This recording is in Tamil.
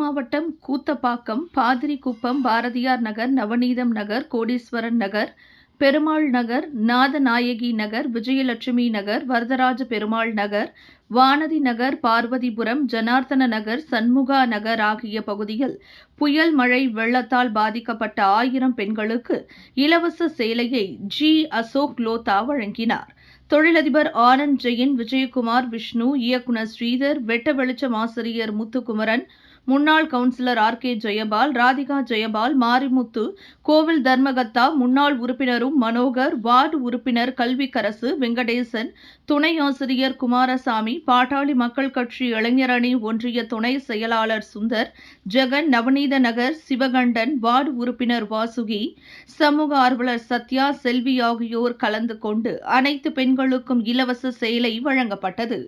மாவட்டம் கூத்தப்பாக்கம், பாதிரிக்குப்பம், பாரதியார் நகர், நவநீதம் நகர், கோடீஸ்வரன் நகர், பெருமாள் நகர், நாதநாயகி நகர், விஜயலட்சுமி நகர், வரதராஜ பெருமாள் நகர், வானதி நகர், பார்வதிபுரம், ஜனார்த்தன நகர், சண்முகா நகர் ஆகிய பகுதியில் புயல் மழை வெள்ளத்தால் பாதிக்கப்பட்ட 1000 பெண்களுக்கு இலவச சேலையை அசோக் லோத்தா வழங்கினார். தொழிலதிபர் ஆனந்த் ஜெயின், விஜயகுமார், விஷ்ணு, இயக்குநர் ஸ்ரீதர், வெட்ட வெளிச்சம் ஆசிரியர் முத்துக்குமரன், முன்னாள் கவுன்சிலர் ஆர்.கே. ஜெயபால், ராதிகா ஜெயபால், மாரிமுத்து, கோவில் தர்மகத்தா முன்னாள் உறுப்பினரும் மனோகர், வார்டு உறுப்பினர் கல்விக்கரசு, வெங்கடேசன், துணை ஆசிரியர் குமாரசாமி, பாட்டாளி மக்கள் கட்சி இளைஞரணி ஒன்றிய துணை செயலாளர் சுந்தர், ஜெகன், நவநீத நகர் சிவகண்டன், வார்டு உறுப்பினர் வாசுகி, சமூக ஆர்வலர் சத்யா, செல்வி ஆகியோர் கலந்து கொண்டு அனைத்து பெண்களுக்கும் இலவச சேலை வழங்கப்பட்டது.